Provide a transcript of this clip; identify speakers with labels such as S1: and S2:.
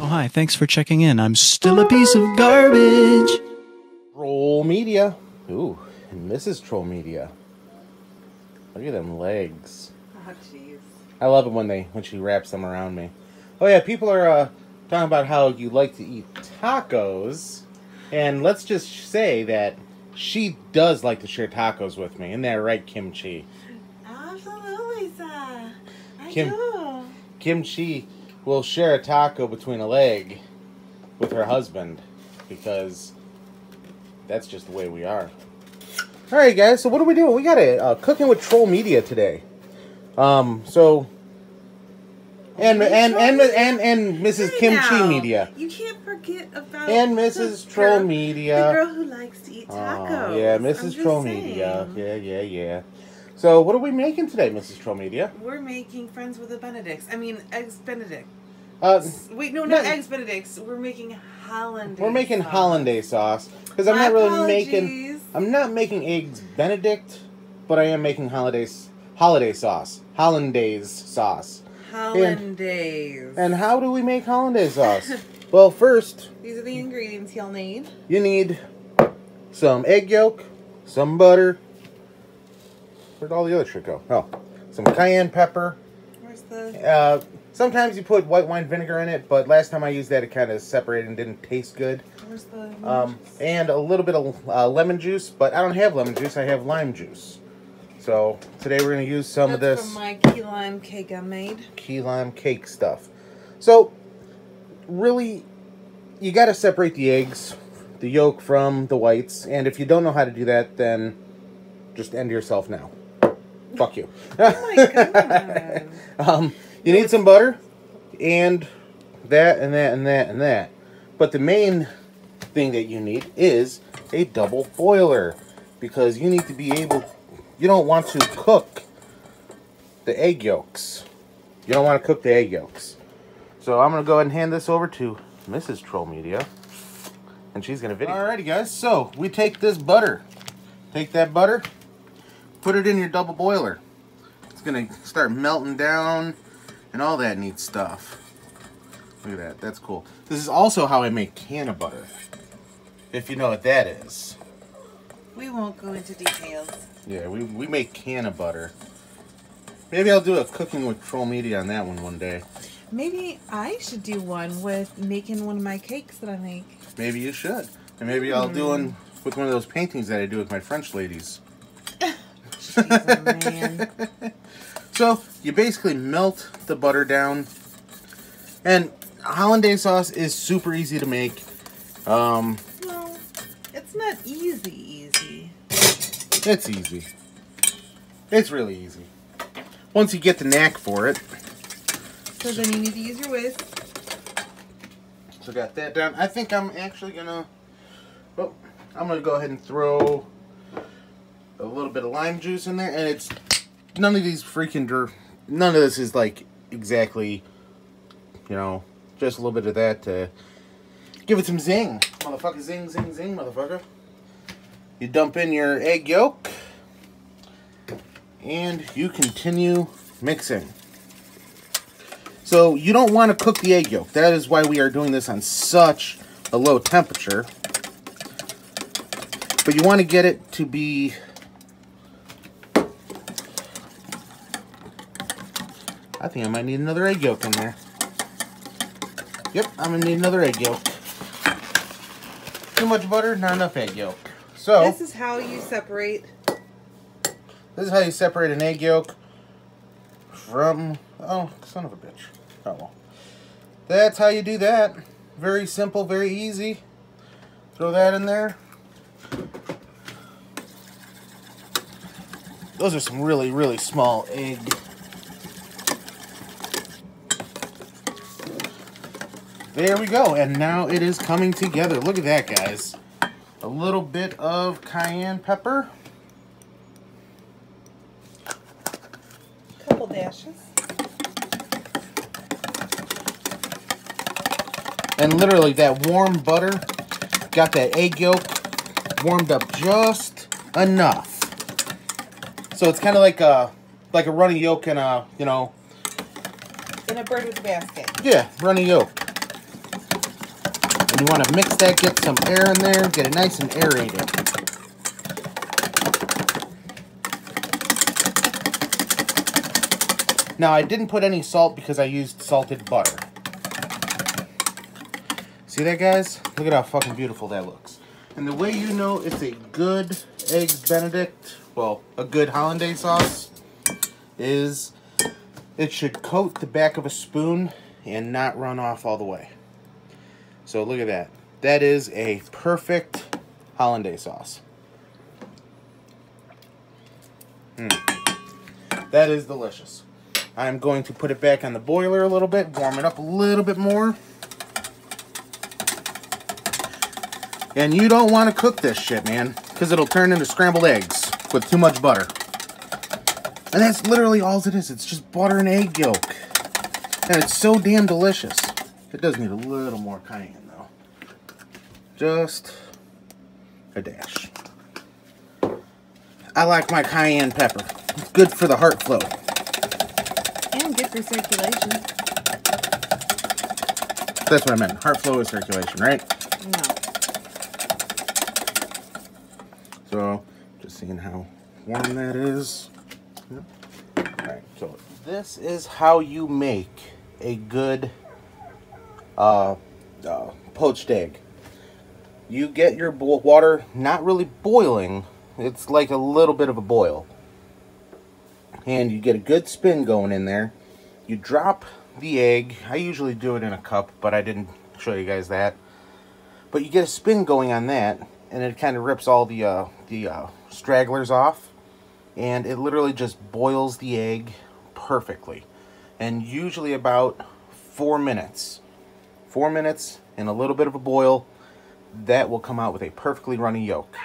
S1: Oh, hi, thanks for checking in. I'm still a piece of garbage.
S2: Troll Media. Ooh, and Mrs. Troll Media. Look at them legs.
S3: Oh, jeez.
S2: I love it when she wraps them around me. Oh yeah, people are talking about how you like to eat tacos, and let's just say that she does like to share tacos with me. Isn't that right, Kimchi?
S3: Absolutely, sir. I do.
S2: Kimchi will share a taco between a leg with her husband because that's just the way we are. All right, guys. So what are we doing? We got a cooking with Troll Media today. And Mrs. Kimchi Media.
S3: You can't forget about
S2: and Mrs. Troll Media.
S3: The girl who likes to eat tacos.
S2: Yeah, Mrs. Troll Media. Yeah. So what are we making today, Mrs. Troll Media?
S3: We're making friends with the Benedicts. I mean, eggs Benedict. Wait, no, not eggs Benedicts. We're making hollandaise.
S2: We're making
S3: sauce.
S2: hollandaise sauce because I'm not making eggs Benedict, but I am making hollandaise sauce. Hollandaise sauce.
S3: Hollandaise.
S2: And how do we make hollandaise sauce? Well, first,
S3: these are the ingredients you'll need.
S2: You need some egg yolk, some butter. Where'd all the other shit go? Oh, some cayenne pepper.
S3: Where's the...
S2: sometimes you put white wine vinegar in it, but last time I used that, it kind of separated and didn't taste good.
S3: Where's the...
S2: and a little bit of lemon juice, but I don't have lemon juice. I have lime juice. So today we're going to use some of this.
S3: From my key lime cake I made.
S2: Key lime cake stuff. So really, you got to separate the eggs, the yolk from the whites. And if you don't know how to do that, then just end yourself now. Fuck you.
S3: Oh my God.
S2: You need some butter and that. But the main thing that you need is a double boiler because you need to be able... You don't want to cook the egg yolks. You don't want to cook the egg yolks. So I'm going to go ahead and hand this over to Mrs. Troll Media. And she's going to video. Alrighty, guys. So we take this butter. Take that butter. Put it in your double boiler. It's going to start melting down and all that neat stuff. Look at that. That's cool. This is also how I make can of butter. If you know what that is.
S3: We won't go into details.
S2: Yeah, we make can of butter. Maybe I'll do a cooking with Troll Media on that one day.
S3: Maybe I should do one with making one of my cakes that I make.
S2: Maybe you should. And maybe I'll do one with one of those paintings that I do with my French ladies.
S3: Jeez, man.
S2: So, you basically melt the butter down. And hollandaise sauce is super easy to make.
S3: Well, it's not easy.
S2: It's easy. It's really easy. Once you get the knack for it.
S3: So then you need to use your whisk.
S2: So got that down. I think I'm actually gonna... Well, I'm gonna go ahead and throw a little bit of lime juice in there. And it's... None of these freaking... None of this is like exactly... You know, just a little bit of that to give it some zing. Motherfucker, zing, zing, zing, motherfucker. You dump in your egg yolk, and you continue mixing. So you don't want to cook the egg yolk. That is why we are doing this on such a low temperature. But you want to get it to be... I think I might need another egg yolk in there. Yep, I'm going to need another egg yolk. Too much butter, not enough egg yolk. So,
S3: this is how you separate.
S2: This is how you separate an egg yolk from... Oh, son of a bitch. Oh, well. That's how you do that. Very simple, very easy. Throw that in there. Those are some really, really small egg. There we go. And now it is coming together. Look at that, guys. A little bit of cayenne pepper.
S3: Couple dashes.
S2: And literally that warm butter got that egg yolk warmed up just enough. So it's kind of like a runny yolk in a, you know.
S3: In a bird with a basket.
S2: Yeah, runny yolk. And you want to mix that, get some air in there, get it nice and aerated. Now, I didn't put any salt because I used salted butter. See that, guys? Look at how fucking beautiful that looks. And the way you know it's a good Eggs Benedict, well, a good hollandaise sauce, is it should coat the back of a spoon and not run off all the way. So look at that. That is a perfect hollandaise sauce. That is delicious. I'm going to put it back on the boiler a little bit, warm it up a little bit more. And you don't want to cook this shit, man, because it'll turn into scrambled eggs with too much butter. And that's literally all it is. It's just butter and egg yolk. And it's so damn delicious. It does need a little more cayenne, though. Just a dash. I like my cayenne pepper. It's good for the heart flow.
S3: And good for circulation.
S2: That's what I meant. Heart flow is circulation, right?
S3: No.
S2: So, just seeing how warm that is. Yep. Alright, so this is how you make a good poached egg. You get your water not really boiling. It's like a little bit of a boil. And you get a good spin going in there. You drop the egg. I usually do it in a cup, but I didn't show you guys that. But you get a spin going on that, and it kind of rips all the stragglers off. And it literally just boils the egg perfectly. And usually about 4 minutes. 4 minutes and a little bit of a boil. That will come out with a perfectly runny yolk.